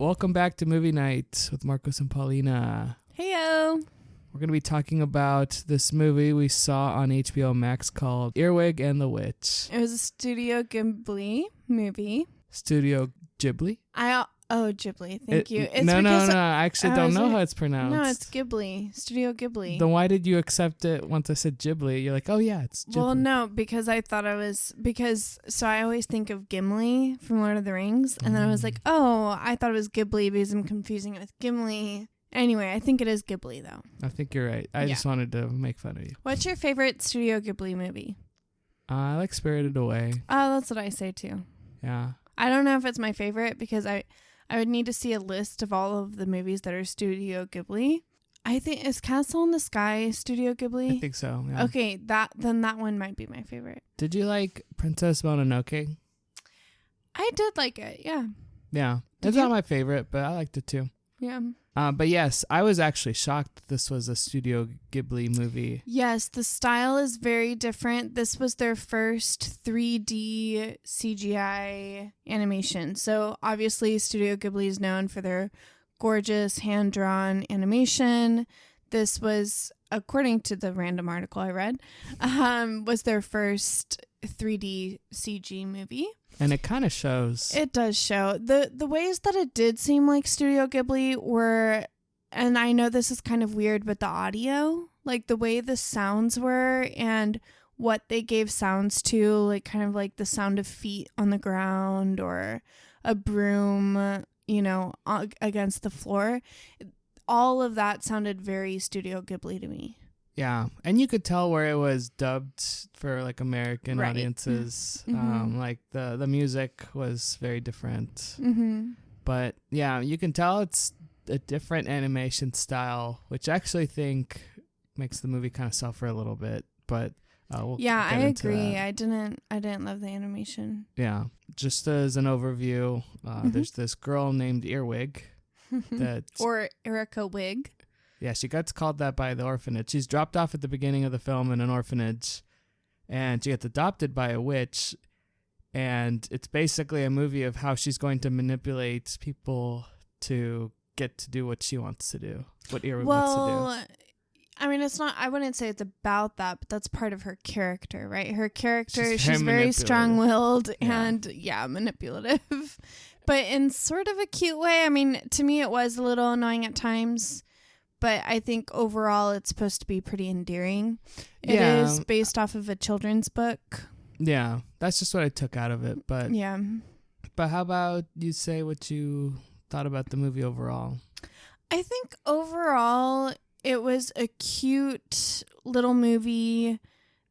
Welcome back to Movie Night with Marcos and Paulina. Heyo. We're going to be talking about this movie we saw on HBO Max called Earwig and the Witch. It was a Studio Ghibli movie. Studio Ghibli? Ghibli. Thank you. It's no. because I actually don't know how it's pronounced. No, it's Ghibli. Studio Ghibli. Then why did you accept it once I said Ghibli? You're like, oh yeah, it's Ghibli. Well, no, because I thought so I always think of Gimli from Lord of the Rings. And then I was like, oh, I thought it was Ghibli because I'm confusing it with Gimli. Anyway, I think it is Ghibli, though. I think you're right. I just wanted to make fun of you. What's your favorite Studio Ghibli movie? I like Spirited Away. Oh, that's what I say, too. Yeah. I don't know if it's my favorite because I would need to see a list of all of the movies that are Studio Ghibli. I think, is Castle in the Sky Studio Ghibli? I think so, yeah. Okay, then that one might be my favorite. Did you like Princess Mononoke? I did like it, yeah. Yeah. It's not my favorite, but I liked it too. Yeah. But yes, I was actually shocked that this was a Studio Ghibli movie. Yes, the style is very different. This was their first 3D CGI animation. So obviously Studio Ghibli is known for their gorgeous hand-drawn animation. This was, according to the random article I read, was their first 3D CG movie. And it kind of shows. It does show. The ways that it did seem like Studio Ghibli were, and I know this is kind of weird, but the audio, like the way the sounds were and what they gave sounds to, like kind of like the sound of feet on the ground or a broom, against the floor. All of that sounded very Studio Ghibli to me. Yeah, and you could tell where it was dubbed for like American Right. audiences. Mm-hmm. Like the music was very different. Mm-hmm. But yeah, you can tell it's a different animation style, which I actually think makes the movie kind of suffer a little bit. But we'll Yeah, get I into agree. that. I didn't love the animation. Yeah, just as an overview, there's this girl named Earwig that Or Erica Wig. Yeah, she gets called that by the orphanage. She's dropped off at the beginning of the film in an orphanage, and she gets adopted by a witch, and it's basically a movie of how she's going to manipulate people to get to do what she wants to do, what Earwig wants to do. I mean, it's not, I wouldn't say it's about that, but that's part of her character, right? Her character, She's very very strong-willed Yeah. and, manipulative, but in sort of a cute way. I mean, to me, it was a little annoying at times. But I think overall it's supposed to be pretty endearing. It is based off of a children's book. Yeah, that's just what I took out of it. But yeah. But how about you say what you thought about the movie overall? I think overall it was a cute little movie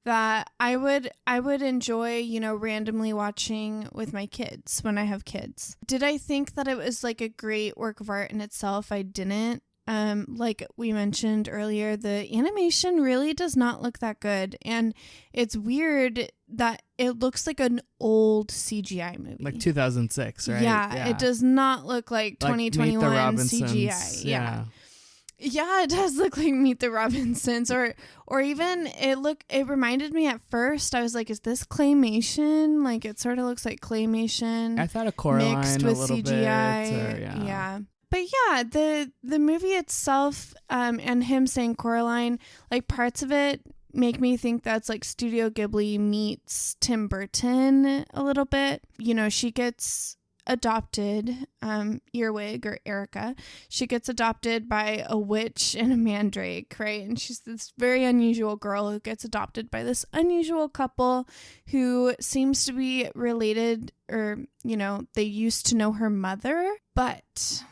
that I would enjoy, randomly watching with my kids when I have kids. Did I think that it was like a great work of art in itself? I didn't. Like we mentioned earlier, the animation really does not look that good, and it's weird that it looks like an old CGI movie, Like 2006, right? Yeah, it does not look like 2021 Meet the Robinsons. CGI. Yeah, it does look like Meet the Robinsons, or even it reminded me at first. I was like, is this claymation? Like it sort of looks like claymation. I thought of Coraline mixed a with little CGI. bit. Yeah. But yeah, the movie itself, and him saying Coraline, like parts of it make me think that's like Studio Ghibli meets Tim Burton a little bit. She gets adopted, Earwig or Erica. She gets adopted by a witch and a mandrake, right? And she's this very unusual girl who gets adopted by this unusual couple who seems to be related, or, they used to know her mother, but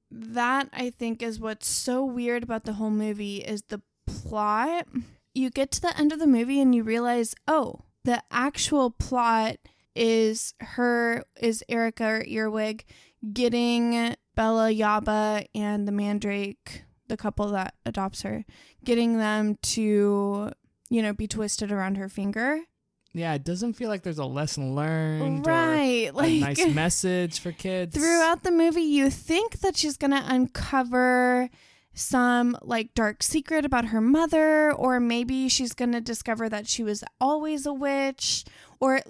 that I think is what's so weird about the whole movie is the plot. You get to the end of the movie and you realize, oh, the actual plot is Erica or Earwig getting Bella Yaba and the mandrake, the couple that adopts her, getting them to, be twisted around her finger. Yeah, it doesn't feel like there's a lesson learned, right? Or like a nice message for kids. Throughout the movie, you think that she's gonna uncover some like dark secret about her mother, or maybe she's gonna discover that she was always a witch, or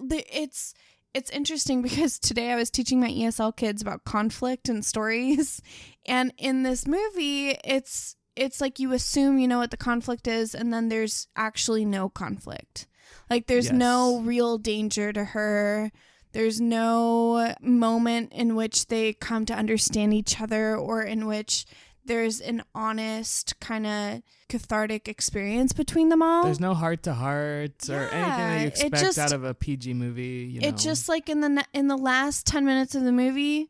it's interesting because today I was teaching my ESL kids about conflict and stories. And in this movie, it's like you assume you know what the conflict is, and then there's actually no conflict. Like there's no real danger to her. There's no moment in which they come to understand each other, or in which there's an honest kind of cathartic experience between them all. There's no heart-to-heart or anything that you expect out of a PG movie. You know? It just like in the last 10 minutes of the movie,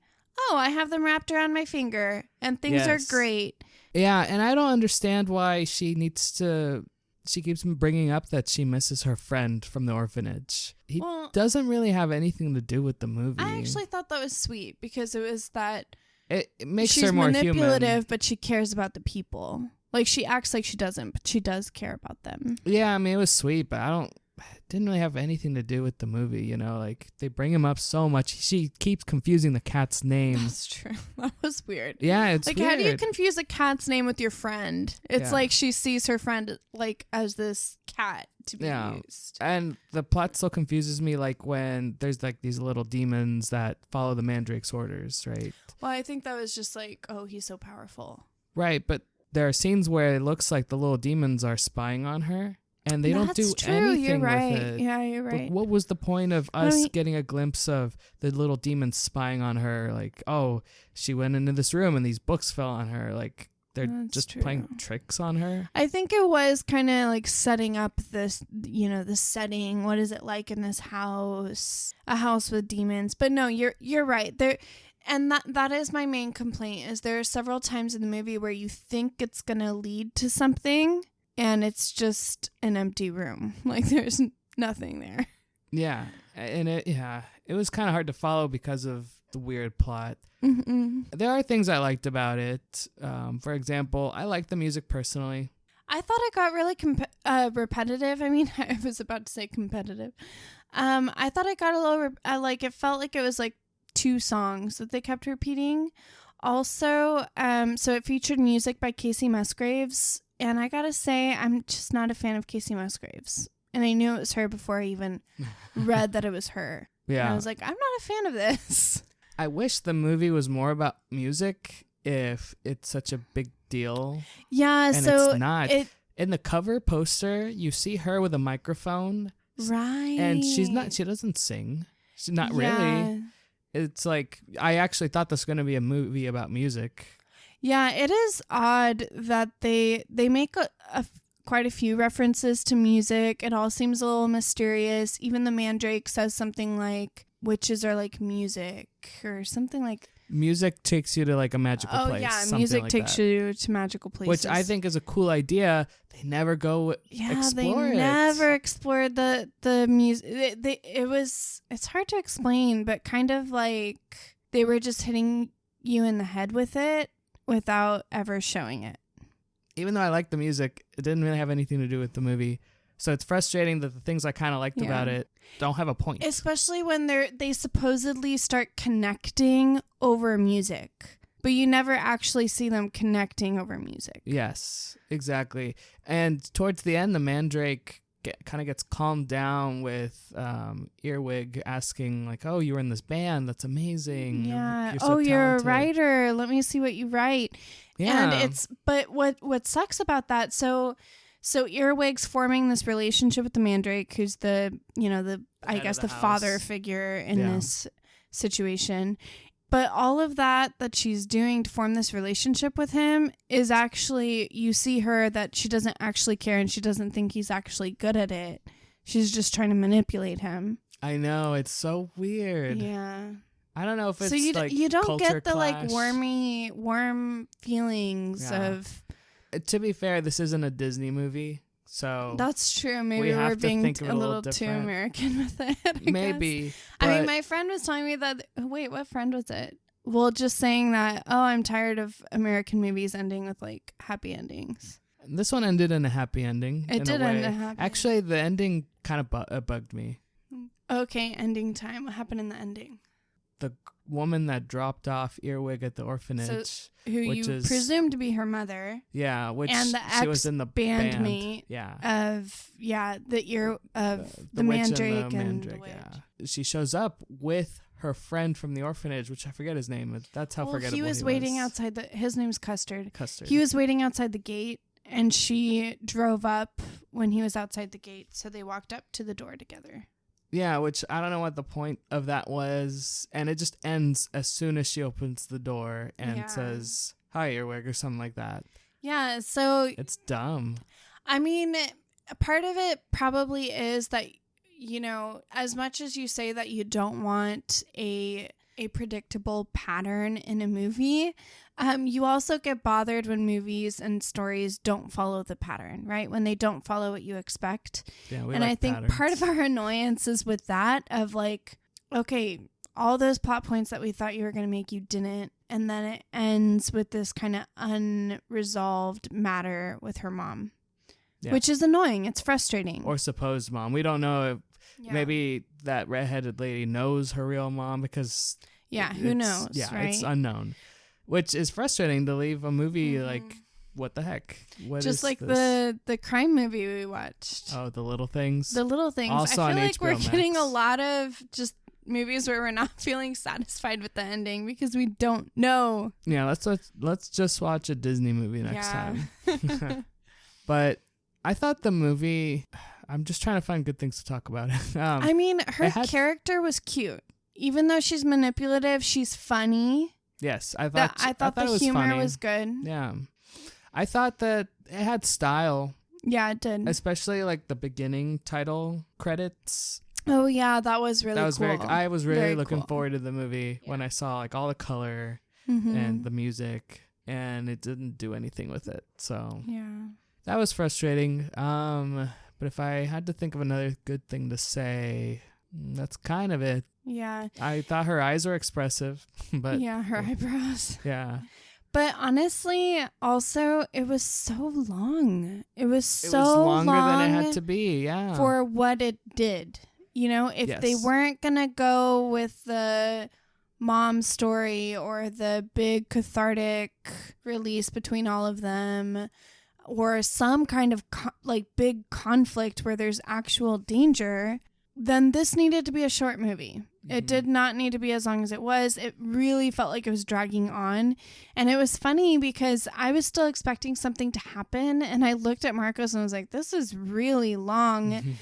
I have them wrapped around my finger and things are great. Yeah, and I don't understand why she keeps bringing up that she misses her friend from the orphanage. He doesn't really have anything to do with the movie. I actually thought that was sweet because it was that it makes her more human. She's manipulative, but she cares about the people. Like she acts like she doesn't, but she does care about them. Yeah, I mean it was sweet, but it didn't really have anything to do with the movie, you know, like they bring him up so much. She keeps confusing the cat's name. That's true. That was weird. Yeah, it's like weird. How do you confuse a cat's name with your friend? It's like she sees her friend like as this cat to be used. And the plot still confuses me, like when there's like these little demons that follow the Mandrake's orders, right? Well, I think that was just like, he's so powerful. Right, but there are scenes where it looks like the little demons are spying on her. And they don't do anything with it. Yeah, you're right. But what was the point of us getting a glimpse of the little demons spying on her? Like, she went into this room and these books fell on her. Like, they're just playing tricks on her. I think it was kind of like setting up this, the setting. What is it like in this house? A house with demons. But no, you're right. And that is my main complaint, is there are several times in the movie where you think it's going to lead to something, and it's just an empty room. Like there's nothing there. Yeah. And it was kind of hard to follow because of the weird plot. Mm-mm. There are things I liked about it. For example, I like the music personally. I thought it got really repetitive. I mean, I was about to say competitive. I thought it got a little, it felt like it was like 2 songs that they kept repeating. Also, so it featured music by Casey Musgraves. And I gotta say, I'm just not a fan of Casey Musgraves. And I knew it was her before I even read that it was her. Yeah. And I was like, I'm not a fan of this. I wish the movie was more about music if it's such a big deal. Yeah, and so it's not. In the cover poster, you see her with a microphone. Right. And she doesn't sing. She's not really. It's like, I actually thought this was going to be a movie about music. Yeah, it is odd that they make quite a few references to music. It all seems a little mysterious. Even the Mandrake says something like, witches are like music, or something like... Music takes you to like a magical place. Oh yeah, music like takes you to magical places. Which I think is a cool idea. They never go explore it. They never explored the music. It's hard to explain, but kind of like they were just hitting you in the head with it without ever showing it. Even though I like the music, it didn't really have anything to do with the movie. So it's frustrating that the things I kind of liked about it don't have a point. Especially when they supposedly start connecting over music, but you never actually see them connecting over music. Yes, exactly. And towards the end, the Mandrake kind of gets calmed down with Earwig asking like, you were in this band, that's amazing. Yeah. You're so you're a talented. writer, let me see what you write. Yeah. And but what sucks about that, so Earwig's forming this relationship with the Mandrake, who's the father figure in this situation. But all of that she's doing to form this relationship with him is actually, you see her that she doesn't actually care, and she doesn't think he's actually good at it. She's just trying to manipulate him. I know, it's so weird. Yeah. I don't know if it's so you like you don't culture get the clash. like warm feelings of. To be fair, this isn't a Disney movie, so that's true. Maybe we're being a little too American with it. Maybe. I mean, my friend was telling me that. Wait, what friend was it? Well, just saying that. I'm tired of American movies ending with like happy endings. This one ended in a happy ending. It did end a happy. Actually, the ending kind of bugged me. Okay, ending time. What happened in the ending? The woman that dropped off Earwig at the orphanage, who you presume to be her mother. Yeah, which and the she was in the band. Yeah. Of the witch Mandrake and the and Mandrake, the witch. she shows up with her friend from the orphanage, which I forget his name. That's how forgettable he was waiting outside his name's Custard. He was waiting outside the gate, and she drove up when he was outside the gate, so they walked up to the door together. Yeah, which I don't know what the point of that was, and it just ends as soon as she opens the door and says, "Hi, Earwig," or something like that. Yeah, so it's dumb. I mean, part of it probably is that, you know, as much as you say that you don't want a predictable pattern in a movie, you also get bothered when movies and stories don't follow the pattern, right? When they don't follow what you expect. Yeah, and I think patterns. Part of our annoyance is with that of like, okay, all those plot points that we thought you were going to make, you didn't. And then it ends with this kind of unresolved matter with her mom, which is annoying. It's frustrating. Or supposed mom. We don't know if maybe that redheaded lady knows her real mom because... Yeah, who knows, right? It's unknown. Which is frustrating to leave a movie like, what the heck? What just is like this? the crime movie we watched. Oh, The Little Things? The Little Things. Also I feel on like HBO we're Max. getting a lot of just movies where we're not feeling satisfied with the ending because we don't know. Yeah, let's just watch a Disney movie next time. But I thought the movie... I'm just trying to find good things to talk about. I mean, her character was cute. Even though she's manipulative, she's funny. Yes, I thought the humor funny. was good. Yeah. I thought that it had style. Yeah, it did. Especially like the beginning title credits. Oh yeah, that was really cool. I was really looking forward to the movie when I saw like all the color and the music, and it didn't do anything with it. So that was frustrating. But if I had to think of another good thing to say, that's kind of it. Yeah. I thought her eyes were expressive, but her eyebrows. Yeah. But honestly, also, it was so long. It was longer long than it had to be, yeah. For what it did. You know, if they weren't going to go with the mom story or the big cathartic release between all of them, or some kind of big conflict where there's actual danger, then this needed to be a short movie. It did not need to be as long as it was. It really felt like it was dragging on. And it was funny because I was still expecting something to happen. And I looked at Marcos and was like, this is really long.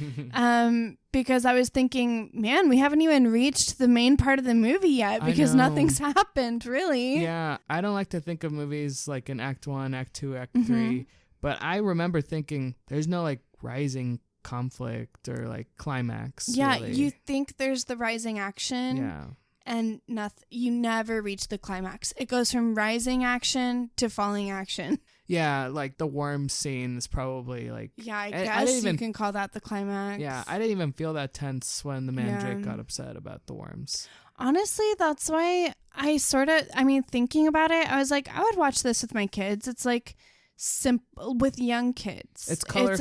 Because I was thinking, man, we haven't even reached the main part of the movie yet because nothing's happened, really. Yeah, I don't like to think of movies like in Act 1, Act 2, Act 3. But I remember thinking there's no like rising conflict or like climax. Yeah, really. You think there's the rising action. Yeah. And you never reach the climax. It goes from rising action to falling action. Yeah, like the worm scene is probably like... Yeah, I guess you can call that the climax. Yeah, I didn't even feel that tense when the mandrake got upset about the worms. Honestly, that's why thinking about it, I was like, I would watch this with my kids. It's like... simple with young kids. It's colorful.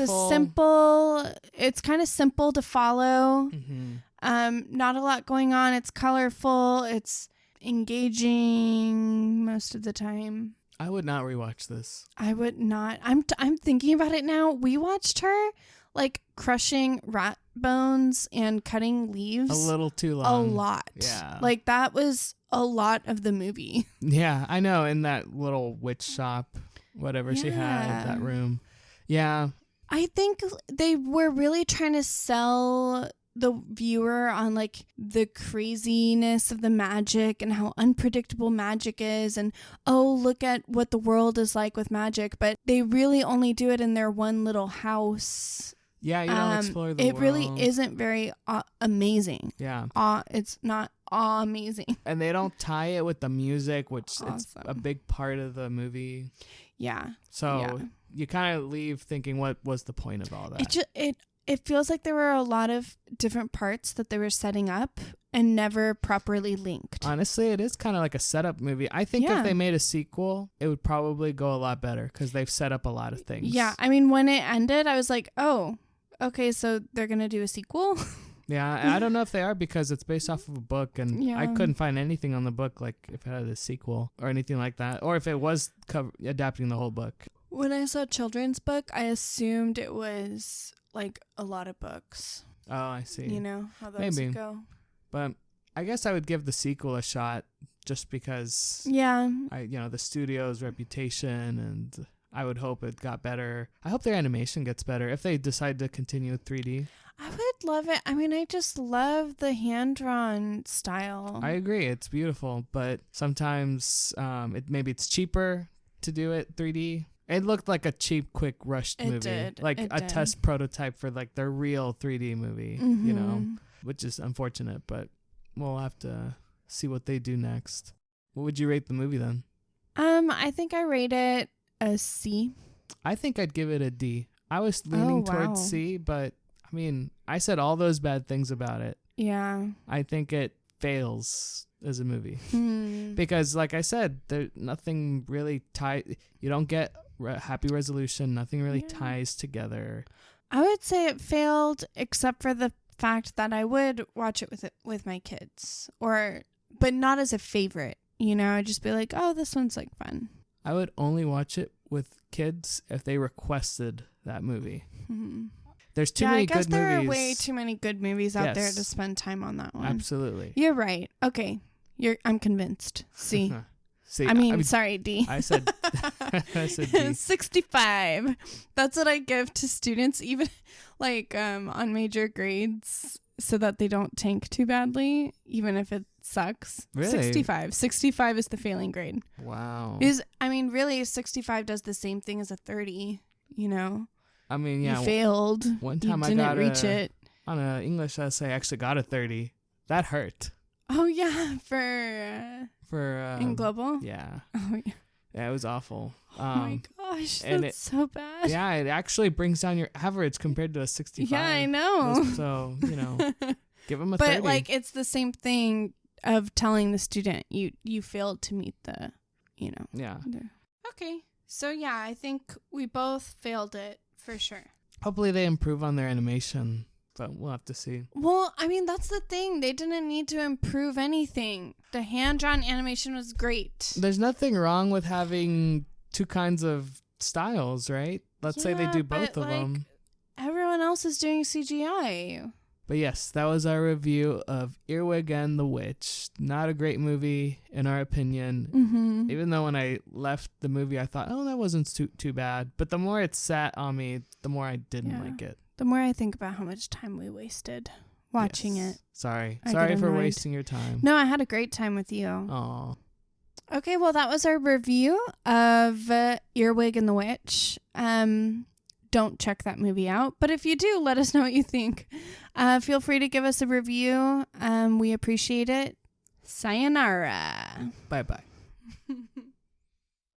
It's kind of simple to follow. Not a lot going on. It's colorful. It's engaging most of the time. I would not rewatch this. I would not. I'm thinking about it now. We watched her like crushing rat bones and cutting leaves. A little too long. A lot. Yeah. Like that was a lot of the movie. Yeah, I know. In that little witch shop. Whatever she had, that room. Yeah. I think they were really trying to sell the viewer on like the craziness of the magic and how unpredictable magic is. And, look at what the world is like with magic. But they really only do it in their one little house. Yeah, you don't explore the world. It really isn't very amazing. Yeah. It's not amazing. And they don't tie it with the music, which it's a big part of the movie. Yeah. So you kind of leave thinking, what was the point of all that? It feels like there were a lot of different parts that they were setting up and never properly linked. Honestly, it is kind of like a setup movie. I think if they made a sequel, it would probably go a lot better because they've set up a lot of things. Yeah. I mean, when it ended, I was like, oh, okay, so they're going to do a sequel? Yeah, and I don't know if they are because it's based off of a book, and I couldn't find anything on the book, like if it had a sequel or anything like that, or if it was adapting the whole book. When I saw children's book, I assumed it was like a lot of books. Oh, I see. You know how those go. But I guess I would give the sequel a shot just because Yeah. the studio's reputation, and I would hope it got better. I hope their animation gets better if they decide to continue with 3D. I would love it. I mean, I just love the hand-drawn style. I agree. It's beautiful, but sometimes maybe it's cheaper to do it 3D. It looked like a cheap, quick, rushed movie. Did. Like It a did. test prototype for like their real 3D movie, which is unfortunate, but we'll have to see what they do next. What would you rate the movie then? I think I rate it a C. I think I'd give it a D. I was leaning towards wow. C, but I mean, I said all those bad things about it. Yeah. I think it fails as a movie. Hmm. Because like I said, there's nothing really you don't get happy resolution, nothing really ties together. I would say it failed, except for the fact that I would watch it with my kids, but not as a favorite. I'd just be like, oh, this one's like fun. I would only watch it with kids if they requested that movie. Hmm. There's too many good movies. I guess there are way too many good movies out there Yes. to spend time on that one. Absolutely. You're right. Okay. I'm convinced. C. See, I mean, sorry, D. I said D. 65. That's what I give to students, even like on major grades, so that they don't tank too badly, even if it sucks. Really? 65. 65 is the failing grade. Wow. Really, 65 does the same thing as a 30, I mean, yeah. You failed. One time you I didn't got reach it. on an English essay, I actually got a 30. That hurt. Oh, yeah, for in global? Yeah. Oh, yeah. Yeah, it was awful. Oh, my gosh, and that's so bad. Yeah, it actually brings down your average compared to a 65. Yeah, I know. So, give them a but 30. like, it's the same thing of telling the student you failed to meet the, Yeah. Okay. So, yeah, I think we both failed it for sure. Hopefully they improve on their animation, but we'll have to see. Well, I mean, that's the thing. They didn't need to improve anything. The hand-drawn animation was great. There's nothing wrong with having two kinds of styles, right? Let's say they do both of them. Everyone else is doing CGI. But yes, that was our review of Earwig and the Witch. Not a great movie, in our opinion. Mm-hmm. Even though when I left the movie, I thought, oh, that wasn't too bad. But the more it sat on me, the more I didn't like it. The more I think about how much time we wasted watching it. Sorry I for get annoyed. wasting your time. No, I had a great time with you. Aw. Okay, well, that was our review of Earwig and the Witch. Don't check that movie out. But if you do, let us know what you think. Feel free to give us a review. We appreciate it. Sayonara. Bye-bye.